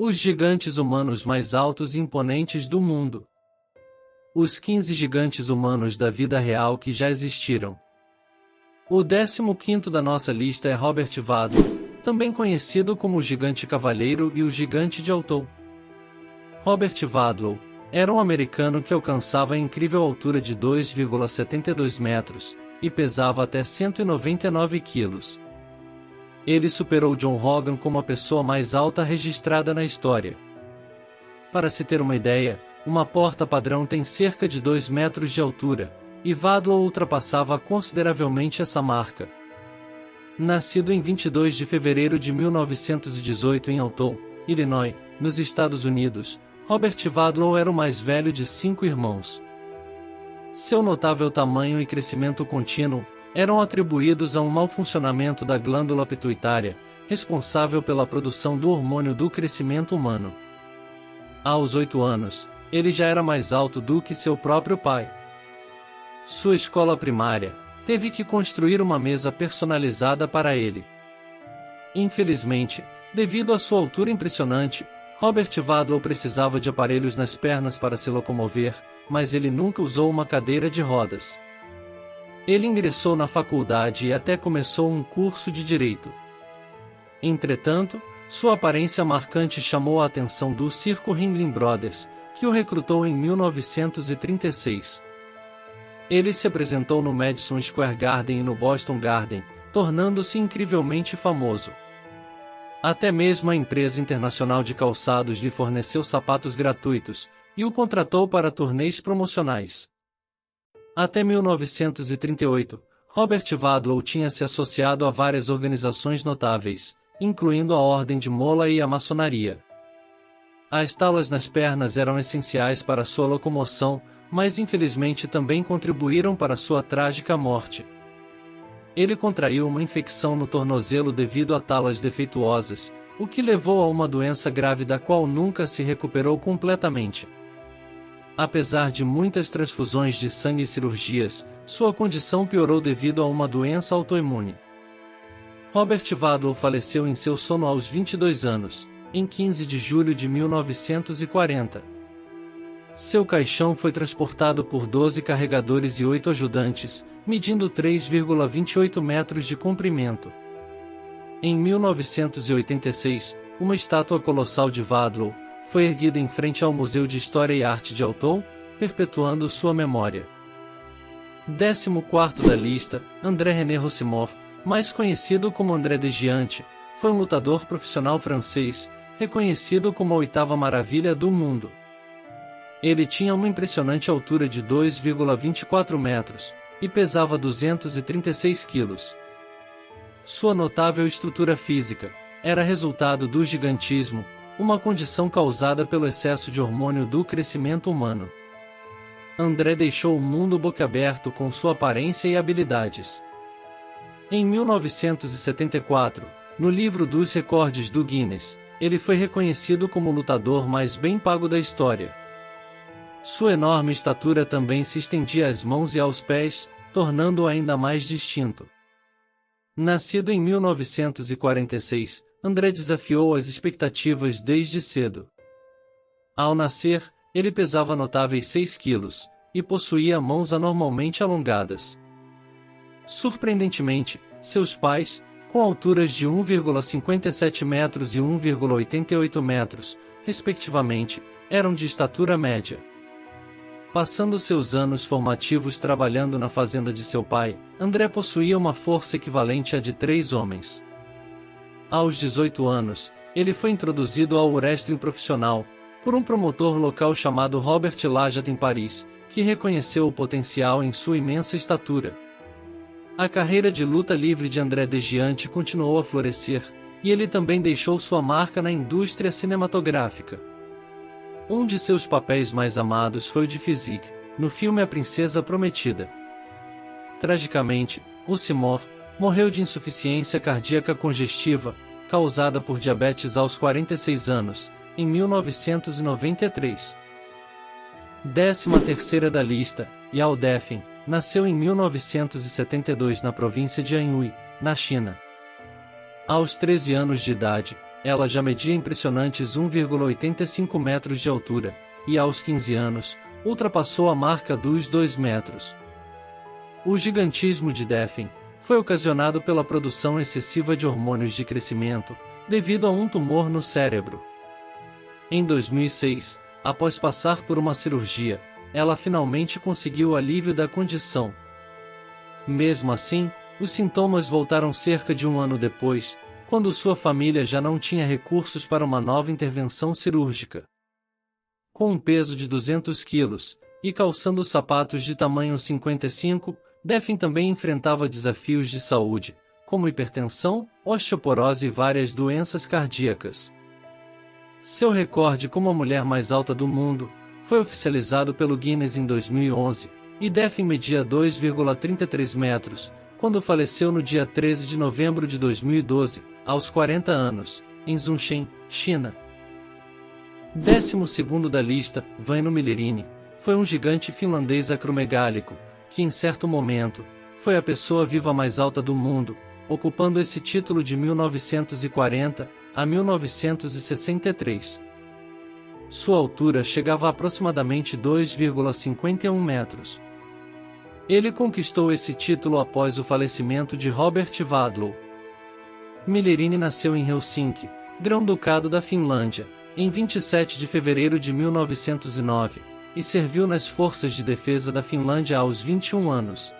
Os gigantes humanos mais altos e imponentes do mundo. Os 15 gigantes humanos da vida real que já existiram. O 15º da nossa lista é Robert Wadlow, também conhecido como o Gigante Cavaleiro e o Gigante de Altou. Robert Wadlow era um americano que alcançava a incrível altura de 2,72 metros e pesava até 199 quilos. Ele superou John Hogan como a pessoa mais alta registrada na história. Para se ter uma ideia, uma porta padrão tem cerca de 2 metros de altura, e Wadlow ultrapassava consideravelmente essa marca. Nascido em 22 de fevereiro de 1918 em Altou, Illinois, nos Estados Unidos, Robert Wadlow era o mais velho de 5 irmãos. Seu notável tamanho e crescimento contínuo eram atribuídos a um mau funcionamento da glândula pituitária, responsável pela produção do hormônio do crescimento humano. Aos 8 anos, ele já era mais alto do que seu próprio pai. Sua escola primária teve que construir uma mesa personalizada para ele. Infelizmente, devido à sua altura impressionante, Robert Wadlow precisava de aparelhos nas pernas para se locomover, mas ele nunca usou uma cadeira de rodas. Ele ingressou na faculdade e até começou um curso de direito. Entretanto, sua aparência marcante chamou a atenção do circo Ringling Brothers, que o recrutou em 1936. Ele se apresentou no Madison Square Garden e no Boston Garden, tornando-se incrivelmente famoso. Até mesmo a empresa internacional de calçados lhe forneceu sapatos gratuitos, e o contratou para turnês promocionais. Até 1938, Robert Wadlow tinha se associado a várias organizações notáveis, incluindo a Ordem de Mola e a maçonaria. As talas nas pernas eram essenciais para sua locomoção, mas infelizmente também contribuíram para sua trágica morte. Ele contraiu uma infecção no tornozelo devido a talas defeituosas, o que levou a uma doença grave da qual nunca se recuperou completamente. Apesar de muitas transfusões de sangue e cirurgias, sua condição piorou devido a uma doença autoimune. Robert Wadlow faleceu em seu sono aos 22 anos, em 15 de julho de 1940. Seu caixão foi transportado por 12 carregadores e 8 ajudantes, medindo 3,28 metros de comprimento. Em 1986, uma estátua colossal de Wadlow foi erguida em frente ao Museu de História e Arte de Altou, perpetuando sua memória. 14º da lista, André René Rosimov, mais conhecido como André Desgiante, foi um lutador profissional francês, reconhecido como a oitava maravilha do mundo. Ele tinha uma impressionante altura de 2,24 metros, e pesava 236 quilos. Sua notável estrutura física era resultado do gigantismo, uma condição causada pelo excesso de hormônio do crescimento humano. André deixou o mundo boquiaberto com sua aparência e habilidades. Em 1974, no livro dos recordes do Guinness, ele foi reconhecido como o lutador mais bem pago da história. Sua enorme estatura também se estendia às mãos e aos pés, tornando-o ainda mais distinto. Nascido em 1946, André desafiou as expectativas desde cedo. Ao nascer, ele pesava notáveis 6 quilos, e possuía mãos anormalmente alongadas. Surpreendentemente, seus pais, com alturas de 1,57 metros e 1,88 metros, respectivamente, eram de estatura média. Passando seus anos formativos trabalhando na fazenda de seu pai, André possuía uma força equivalente à de 3 homens. Aos 18 anos, ele foi introduzido ao wrestling profissional, por um promotor local chamado Robert Lajat em Paris, que reconheceu o potencial em sua imensa estatura. A carreira de luta livre de André Desgiante continuou a florescer, e ele também deixou sua marca na indústria cinematográfica. Um de seus papéis mais amados foi o de Physique, no filme A Princesa Prometida. Tragicamente, Rosimov morreu de insuficiência cardíaca congestiva, causada por diabetes aos 46 anos, em 1993. 13ª da lista, Yao Defeng, nasceu em 1972 na província de Anhui, na China. Aos 13 anos de idade, ela já media impressionantes 1,85 metros de altura, e aos 15 anos, ultrapassou a marca dos 2 metros. O gigantismo de Daphne foi ocasionado pela produção excessiva de hormônios de crescimento, devido a um tumor no cérebro. Em 2006, após passar por uma cirurgia, ela finalmente conseguiu o alívio da condição. Mesmo assim, os sintomas voltaram cerca de um ano depois, quando sua família já não tinha recursos para uma nova intervenção cirúrgica. Com um peso de 200 quilos, e calçando sapatos de tamanho 55, Daphne também enfrentava desafios de saúde, como hipertensão, osteoporose e várias doenças cardíacas. Seu recorde como a mulher mais alta do mundo foi oficializado pelo Guinness em 2011, e Daphne media 2,33 metros, quando faleceu no dia 13 de novembro de 2012, aos 40 anos, em Zhongshan, China. 12º da lista, Väinö Myllyrinne, foi um gigante finlandês acromegálico, que em certo momento, foi a pessoa viva mais alta do mundo, ocupando esse título de 1940 a 1963. Sua altura chegava a aproximadamente 2,51 metros. Ele conquistou esse título após o falecimento de Robert Wadlow. Myllyrinne nasceu em Helsinki, Grão-Ducado da Finlândia, em 27 de fevereiro de 1909, e serviu nas Forças de Defesa da Finlândia aos 21 anos.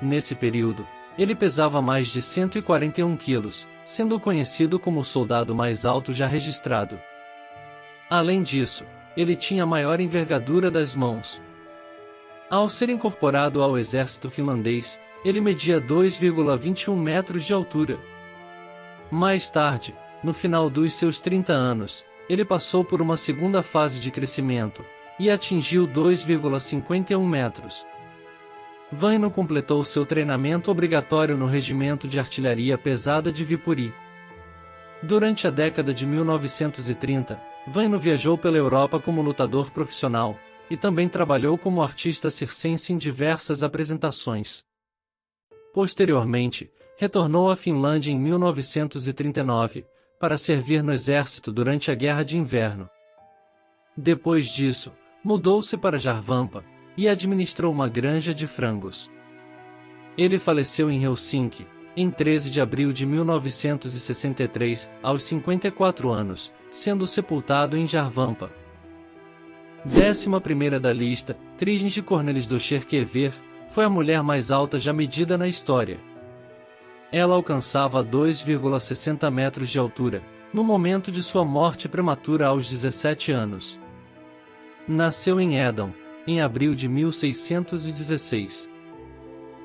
Nesse período, ele pesava mais de 141 quilos, sendo conhecido como o soldado mais alto já registrado. Além disso, ele tinha a maior envergadura das mãos. Ao ser incorporado ao exército finlandês, ele media 2,21 metros de altura. Mais tarde, no final dos seus 30 anos, ele passou por uma segunda fase de crescimento, e atingiu 2,51 metros. Väinö completou seu treinamento obrigatório no Regimento de Artilharia Pesada de Viipuri. Durante a década de 1930, Väinö viajou pela Europa como lutador profissional, e também trabalhou como artista circense em diversas apresentações. Posteriormente, retornou à Finlândia em 1939, para servir no exército durante a Guerra de Inverno. Depois disso, mudou-se para Jarvampa, e administrou uma granja de frangos. Ele faleceu em Helsinki, em 13 de abril de 1963, aos 54 anos, sendo sepultado em Jarvampa. 11ª da lista, Trishnji Cornelisdottir-Kever, foi a mulher mais alta já medida na história. Ela alcançava 2,60 metros de altura, no momento de sua morte prematura aos 17 anos. Nasceu em Edam, em abril de 1616.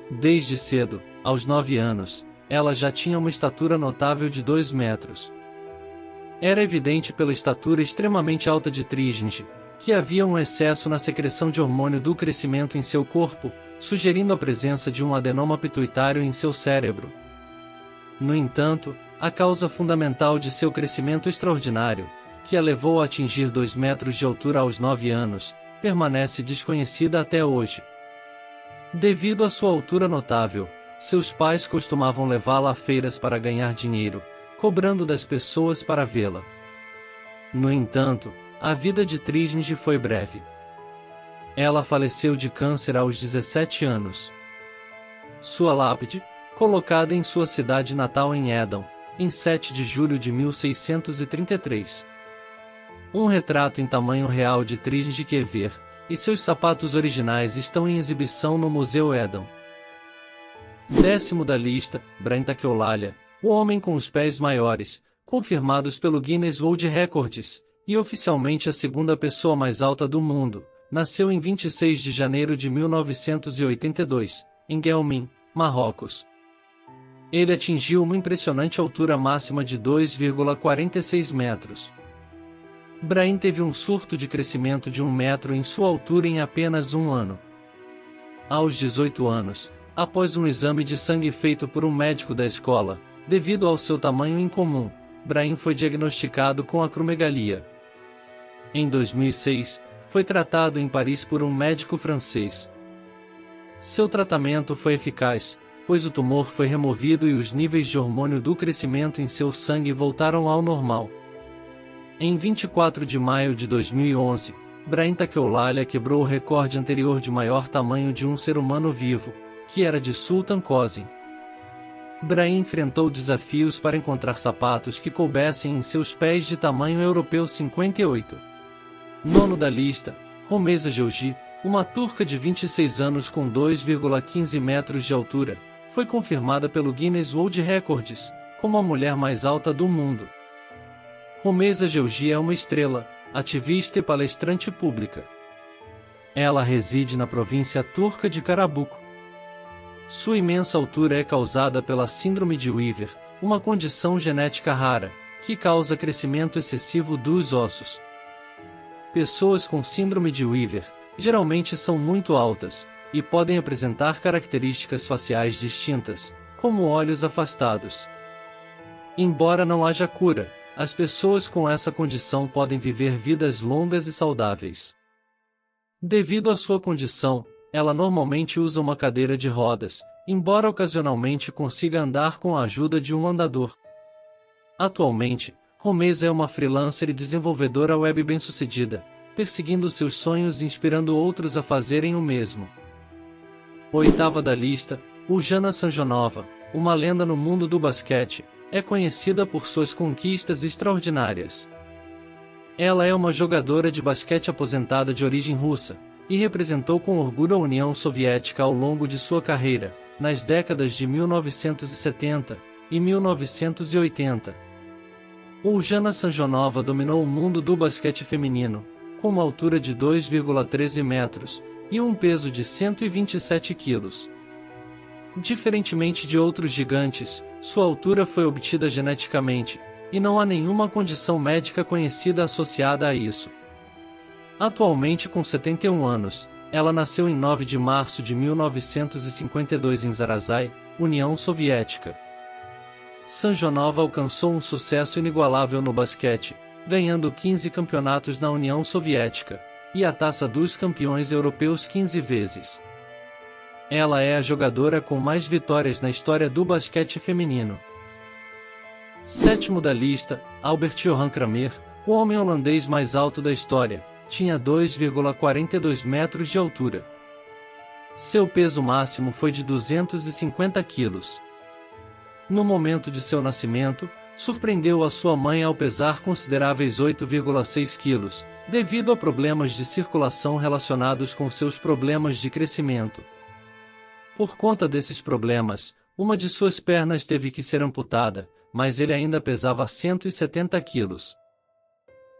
Desde cedo, aos 9 anos, ela já tinha uma estatura notável de 2 metros. Era evidente pela estatura extremamente alta de Trishnji, que havia um excesso na secreção de hormônio do crescimento em seu corpo, sugerindo a presença de um adenoma pituitário em seu cérebro. No entanto, a causa fundamental de seu crescimento extraordinário, que a levou a atingir 2 metros de altura aos 9 anos, permanece desconhecida até hoje. Devido à sua altura notável, seus pais costumavam levá-la a feiras para ganhar dinheiro, cobrando das pessoas para vê-la. No entanto, a vida de Trishnji foi breve. Ela faleceu de câncer aos 17 anos. Sua lápide, colocada em sua cidade natal em Edam, em 7 de julho de 1633. Um retrato em tamanho real de Trishnji Kever, e seus sapatos originais estão em exibição no Museu Edam. 10º da lista, Brian Takeolalia, o homem com os pés maiores, confirmados pelo Guinness World Records, e oficialmente a segunda pessoa mais alta do mundo, nasceu em 26 de janeiro de 1982, em Guelmim, Marrocos. Ele atingiu uma impressionante altura máxima de 2,46 metros. Brian teve um surto de crescimento de 1 metro em sua altura em apenas um ano. Aos 18 anos, após um exame de sangue feito por um médico da escola, devido ao seu tamanho incomum, Brian foi diagnosticado com acromegalia. Em 2006, foi tratado em Paris por um médico francês. Seu tratamento foi eficaz, pois o tumor foi removido e os níveis de hormônio do crescimento em seu sangue voltaram ao normal. Em 24 de maio de 2011, Brahim Takeolalea quebrou o recorde anterior de maior tamanho de um ser humano vivo, que era de Sultan Qasim. Brahim enfrentou desafios para encontrar sapatos que coubessem em seus pés de tamanho europeu 58. Nono da lista, Romeza Geuji, uma turca de 26 anos com 2,15 metros de altura, foi confirmada pelo Guinness World Records como a mulher mais alta do mundo. Romeza Geuji é uma estrela, ativista e palestrante pública. Ela reside na província turca de Carabuco. Sua imensa altura é causada pela síndrome de Weaver, uma condição genética rara, que causa crescimento excessivo dos ossos. Pessoas com síndrome de Weaver geralmente são muito altas e podem apresentar características faciais distintas, como olhos afastados. Embora não haja cura, as pessoas com essa condição podem viver vidas longas e saudáveis. Devido à sua condição, ela normalmente usa uma cadeira de rodas, embora ocasionalmente consiga andar com a ajuda de um andador. Atualmente, Romeza é uma freelancer e desenvolvedora web bem-sucedida, perseguindo seus sonhos e inspirando outros a fazerem o mesmo. Oitava da lista, Uljana Samjonova, uma lenda no mundo do basquete, é conhecida por suas conquistas extraordinárias. Ela é uma jogadora de basquete aposentada de origem russa, e representou com orgulho a União Soviética ao longo de sua carreira, nas décadas de 1970 e 1980. Uljana Samjonova dominou o mundo do basquete feminino, com uma altura de 2,13 metros e um peso de 127 quilos. Diferentemente de outros gigantes, sua altura foi obtida geneticamente, e não há nenhuma condição médica conhecida associada a isso. Atualmente com 71 anos, ela nasceu em 9 de março de 1952 em Zarazai, União Soviética. Samjonova alcançou um sucesso inigualável no basquete, ganhando 15 campeonatos na União Soviética, e a Taça dos Campeões Europeus 15 vezes. Ela é a jogadora com mais vitórias na história do basquete feminino. Sétimo da lista, Albert Johan Kramer, o homem holandês mais alto da história, tinha 2,42 metros de altura. Seu peso máximo foi de 250 quilos. No momento de seu nascimento, surpreendeu a sua mãe ao pesar consideráveis 8,6 quilos, devido a problemas de circulação relacionados com seus problemas de crescimento. Por conta desses problemas, uma de suas pernas teve que ser amputada, mas ele ainda pesava 170 quilos.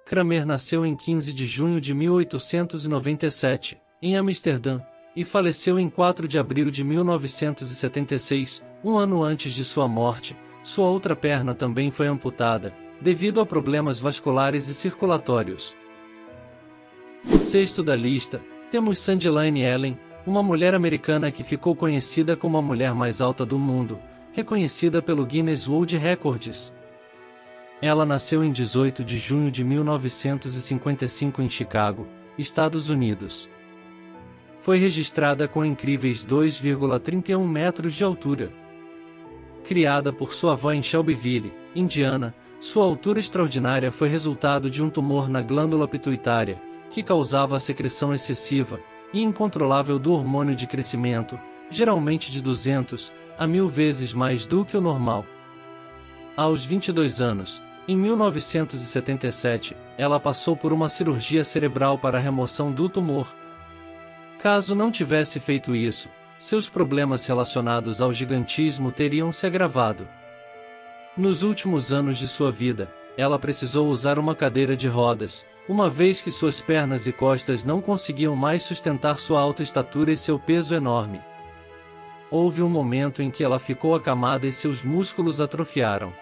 Kramer nasceu em 15 de junho de 1897, em Amsterdã, e faleceu em 4 de abril de 1976, um ano antes de sua morte. Sua outra perna também foi amputada, devido a problemas vasculares e circulatórios. Sexto da lista, temos Sandy Lane Ellen, uma mulher americana que ficou conhecida como a mulher mais alta do mundo, reconhecida pelo Guinness World Records. Ela nasceu em 18 de junho de 1955 em Chicago, Estados Unidos. Foi registrada com incríveis 2,31 metros de altura. Criada por sua avó em Shelbyville, Indiana, sua altura extraordinária foi resultado de um tumor na glândula pituitária, que causava a secreção excessiva e incontrolável do hormônio de crescimento, geralmente de 200 a 1000 vezes mais do que o normal. Aos 22 anos, em 1977, ela passou por uma cirurgia cerebral para a remoção do tumor. Caso não tivesse feito isso, seus problemas relacionados ao gigantismo teriam se agravado. Nos últimos anos de sua vida, ela precisou usar uma cadeira de rodas, uma vez que suas pernas e costas não conseguiam mais sustentar sua alta estatura e seu peso enorme. Houve um momento em que ela ficou acamada e seus músculos atrofiaram.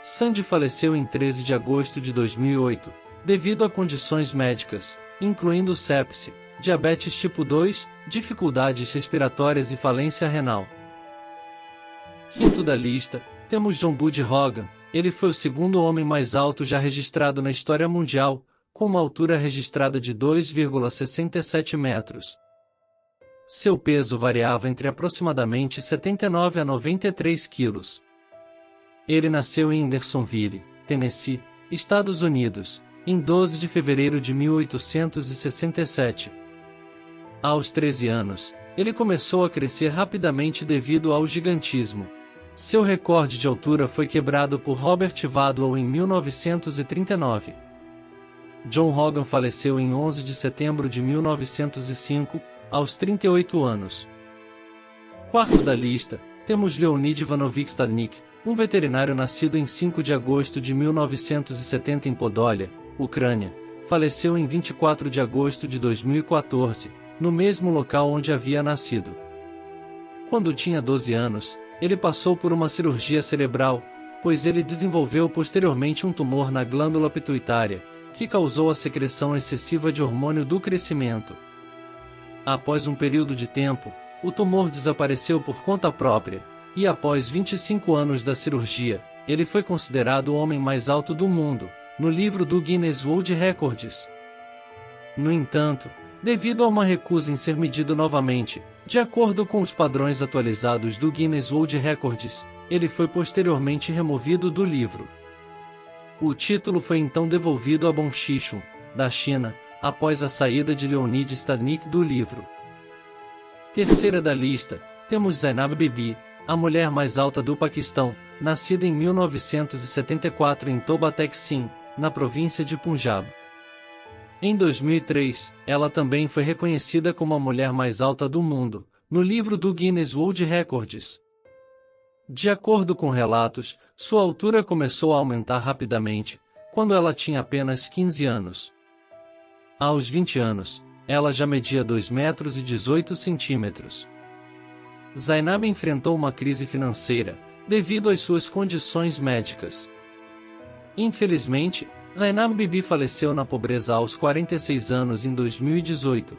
Sandy faleceu em 13 de agosto de 2008, devido a condições médicas, incluindo sepse, diabetes tipo 2, dificuldades respiratórias e falência renal. Quinto da lista, temos John Buddy Hogan. Ele foi o segundo homem mais alto já registrado na história mundial, com uma altura registrada de 2,67 metros. Seu peso variava entre aproximadamente 79 a 93 quilos. Ele nasceu em Hendersonville, Tennessee, Estados Unidos, em 12 de fevereiro de 1867. Aos 13 anos, ele começou a crescer rapidamente devido ao gigantismo. Seu recorde de altura foi quebrado por Robert Vadlow em 1939. John Hogan faleceu em 11 de setembro de 1905, aos 38 anos. Quarto da lista, temos Leonid Ivanovich Stadnik, um veterinário nascido em 5 de agosto de 1970 em Podolia, Ucrânia. Faleceu em 24 de agosto de 2014, no mesmo local onde havia nascido. Quando tinha 12 anos, ele passou por uma cirurgia cerebral, pois ele desenvolveu posteriormente um tumor na glândula pituitária, que causou a secreção excessiva de hormônio do crescimento. Após um período de tempo, o tumor desapareceu por conta própria, e após 25 anos da cirurgia, ele foi considerado o homem mais alto do mundo, no livro do Guinness World Records. No entanto, devido a uma recusa em ser medido novamente, de acordo com os padrões atualizados do Guinness World Records, ele foi posteriormente removido do livro. O título foi então devolvido a Bon Shishun, da China, após a saída de Leonid Stadnik do livro. Terceira da lista, temos Zainab Bibi, a mulher mais alta do Paquistão, nascida em 1974 em Toba Taksim, na província de Punjab. Em 2003, ela também foi reconhecida como a mulher mais alta do mundo, no livro do Guinness World Records. De acordo com relatos, sua altura começou a aumentar rapidamente, quando ela tinha apenas 15 anos. Aos 20 anos, ela já media 2 metros e 18 centímetros. Zainab enfrentou uma crise financeira, devido às suas condições médicas. Infelizmente, Zainab Bibi faleceu na pobreza aos 46 anos em 2018.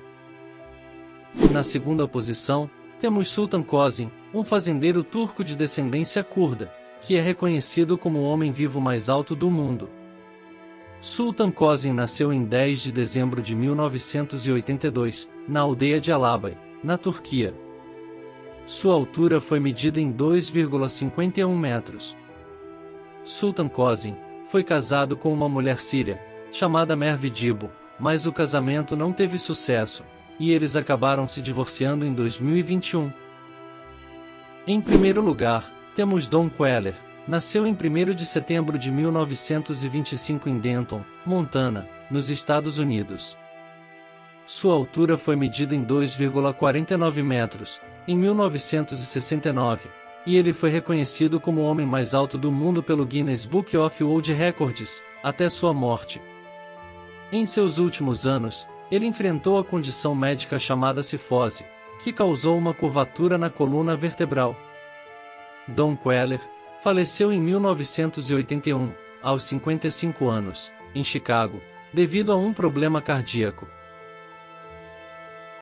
Na segunda posição, temos Sultan Kozin, um fazendeiro turco de descendência curda, que é reconhecido como o homem vivo mais alto do mundo. Sultan Kozin nasceu em 10 de dezembro de 1982, na aldeia de Alabay, na Turquia. Sua altura foi medida em 2,51 metros. Sultan Kozin foi casado com uma mulher síria, chamada Merve Dibo, mas o casamento não teve sucesso, e eles acabaram se divorciando em 2021. Em primeiro lugar, temos Don Queller. Nasceu em 1º de setembro de 1925 em Denton, Montana, nos Estados Unidos. Sua altura foi medida em 2,49 metros, em 1969, e ele foi reconhecido como o homem mais alto do mundo pelo Guinness Book of World Records, até sua morte. Em seus últimos anos, ele enfrentou a condição médica chamada cifose, que causou uma curvatura na coluna vertebral. Don Queller faleceu em 1981, aos 55 anos, em Chicago, devido a um problema cardíaco.